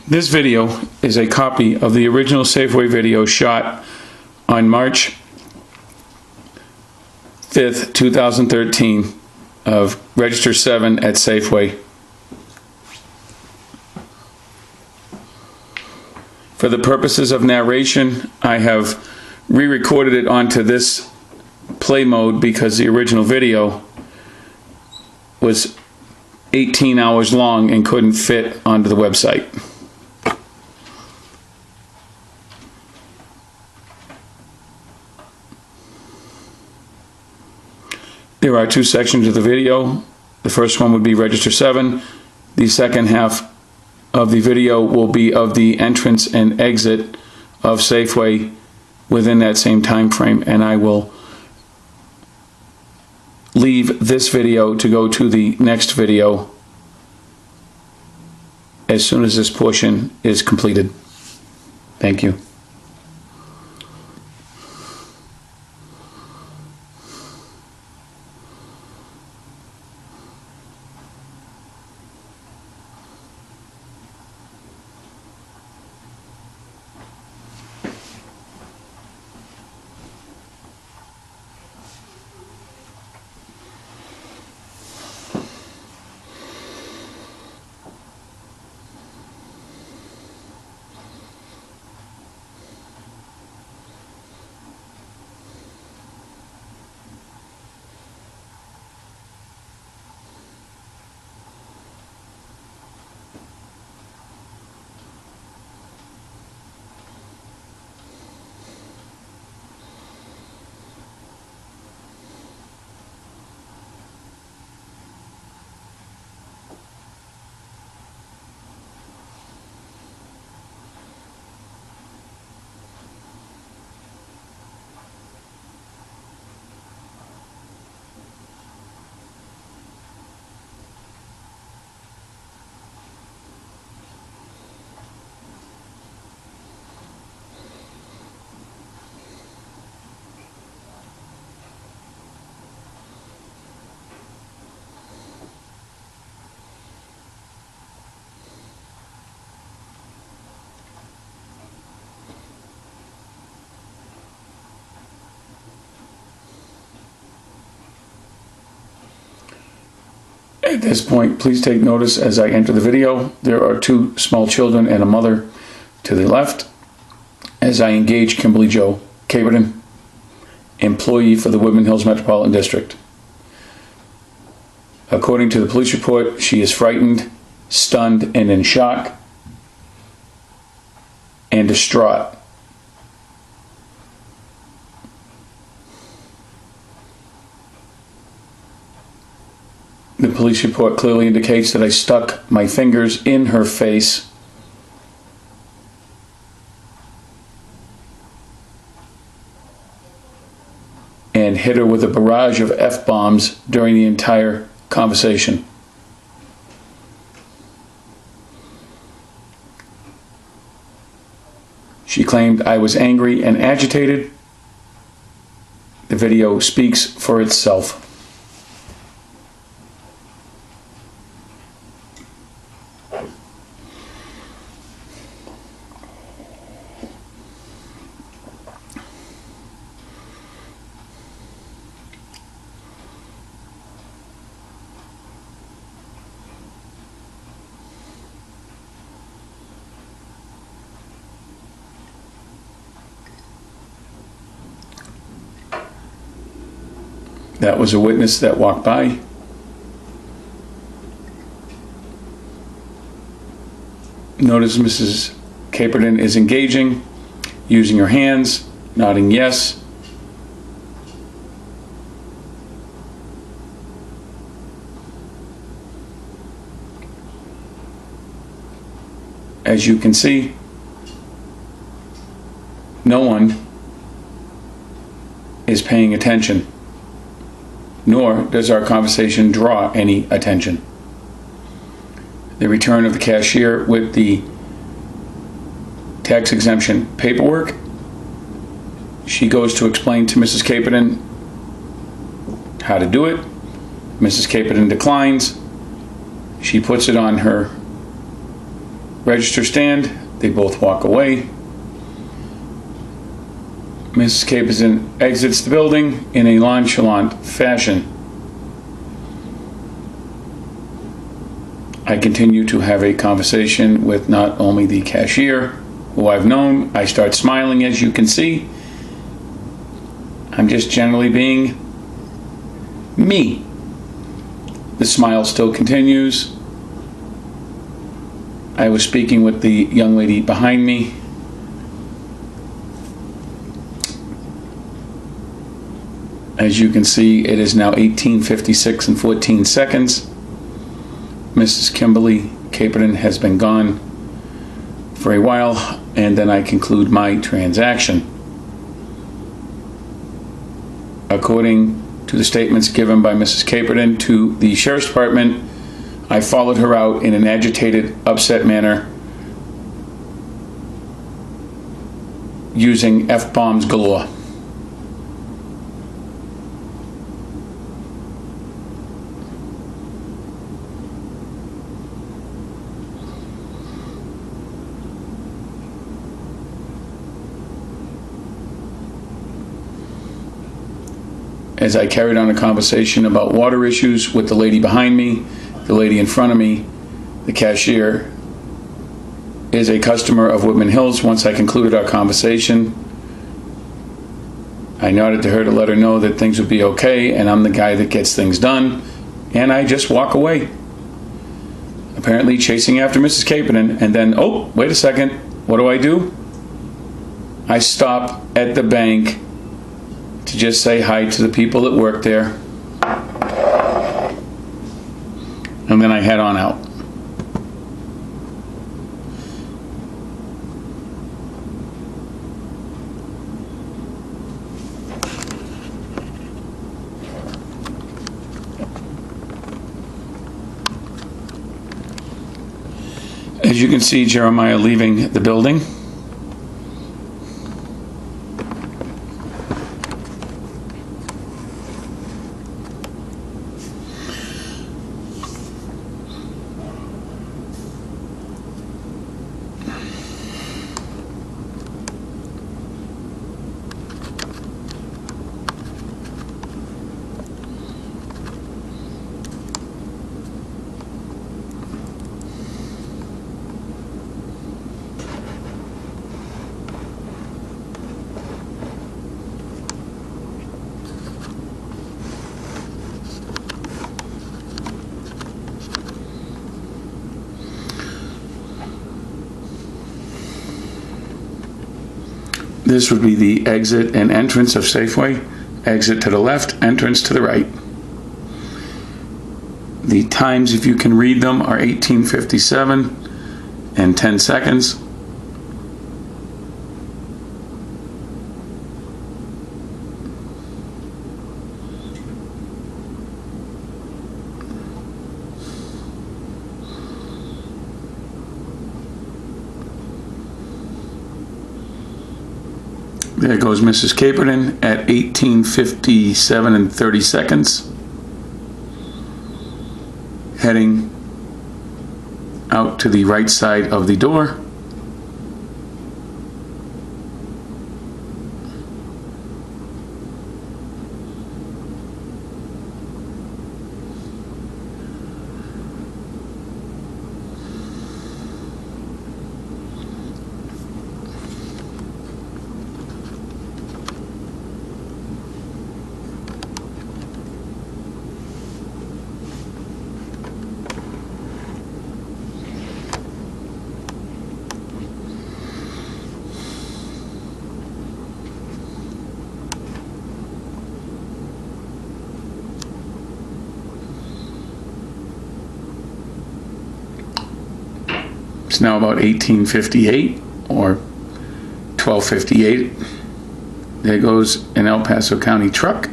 This video is a copy of the original Safeway video shot on March 5th, 2013 of Register 7 at Safeway. For the purposes of narration, I have re-recorded it onto this play mode because the original video was 18 hours long and couldn't fit onto the website. There are two sections of the video. The first one would be Register 7. The second half of the video will be of the entrance and exit of Safeway within that same time frame, and I will leave this video to go to the next video as soon as this portion is completed. Thank you. At this point, please take notice as I enter the video. There are two small children and a mother to the left as I engage Kimberly Jo Caperton, employee for the Woodman Hills Metropolitan District. According to the police report, she is frightened, stunned, and in shock and distraught. The police report clearly indicates that I stuck my fingers in her face and hit her with a barrage of F-bombs during the entire conversation. She claimed I was angry and agitated. The video speaks for itself. That was a witness that walked by. Notice Mrs. Caperton is engaging, using her hands, nodding yes. As you can see, no one is paying attention, nor does our conversation draw any attention. The return of the cashier with the tax exemption paperwork. She goes to explain to Mrs. Caperton how to do it. Mrs. Caperton declines. She puts it on her register stand. They both walk away. Mrs. Caperton exits the building in a nonchalant fashion. I continue to have a conversation with not only the cashier, who I've known. I start smiling, as you can see. I'm just generally being me. The smile still continues. I was speaking with the young lady behind me. As you can see, it is now 18:56 and 14 seconds. Mrs. Kimberly Caperton has been gone for a while, and then I conclude my transaction. According to the statements given by Mrs. Caperton to the Sheriff's Department, I followed her out in an agitated, upset manner, using F-bombs galore. As I carried on a conversation about water issues with the lady behind me, the lady in front of me, the cashier, is a customer of Whitman Hills. Once I concluded our conversation, I nodded to her to let her know that things would be okay, and I'm the guy that gets things done, and I just walk away. Apparently chasing after Mrs. Caperton, and then, oh, wait a second, what do? I stop at the bank to just say hi to the people that work there, and then I head on out. As you can see, Jeremiah leaving the building. This would be the exit and entrance of Safeway. Exit to the left, entrance to the right. The times, if you can read them, are 18:57 and 10 seconds. There goes Mrs. Caperton at 18:57 and 30 seconds, heading out to the right side of the door. It's now about 18:58 or 12:58. There goes an El Paso County truck.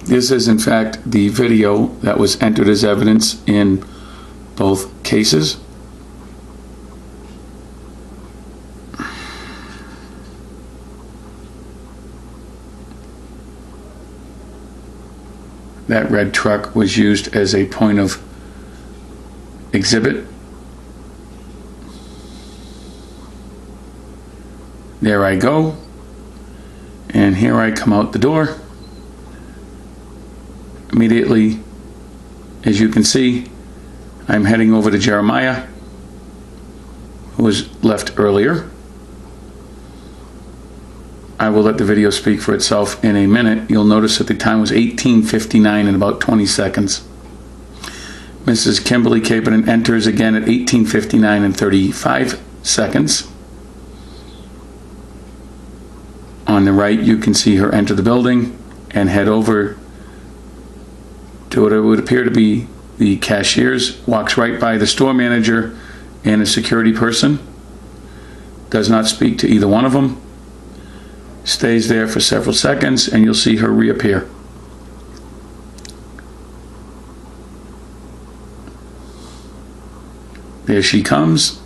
This is in fact the video that was entered as evidence in both cases. that red truck was used as a point of exhibit. There I go, and here I come out the door. Immediately, as you can see, I'm heading over to Jeremiah, who was left earlier. I will let the video speak for itself in a minute. You'll notice that the time was 18:59 and about 20 seconds. Mrs. Kimberly Caperton enters again at 18:59 and 35 seconds. On the right, you can see her enter the building and head over to what would appear to be the cashiers, walks right by the store manager and a security person, does not speak to either one of them, stays there for several seconds, and you'll see her reappear. There she comes,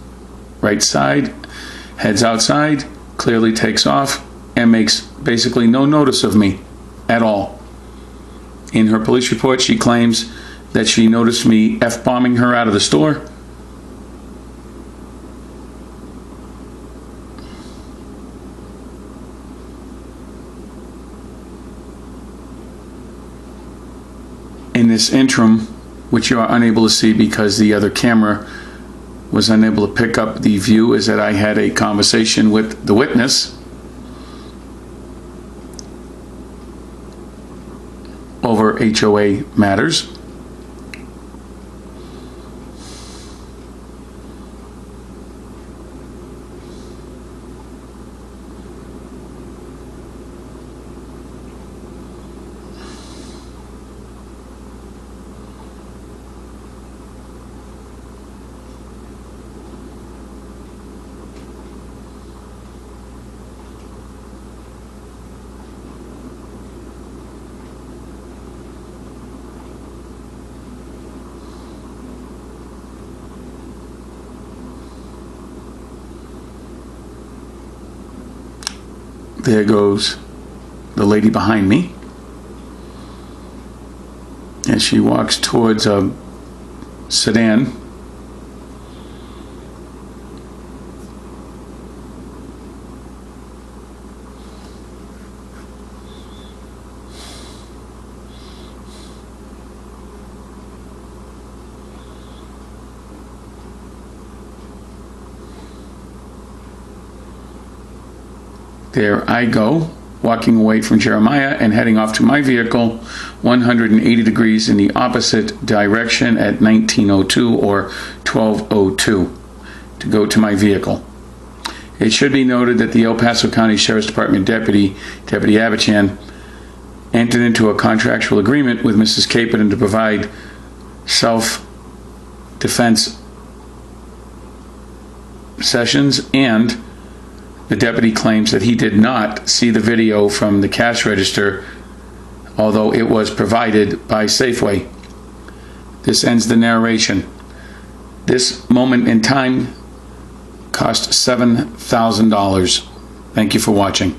right side, heads outside, clearly takes off, and makes basically no notice of me at all. In her police report, she claims that she noticed me F-bombing her out of the store. In this interim, which you are unable to see because the other camera was unable to pick up the view, is that I had a conversation with the witness over HOA matters. There goes the lady behind me as she walks towards a sedan. There I go, walking away from Jeremiah and heading off to my vehicle 180 degrees in the opposite direction at 19:02 or 12:02 to go to my vehicle. It should be noted that the El Paso County Sheriff's Department Deputy Abichan, entered into a contractual agreement with Mrs. Caperton to provide self-defense sessions, and the deputy claims that he did not see the video from the cash register, although it was provided by Safeway. This ends the narration. This moment in time cost $7,000. Thank you for watching.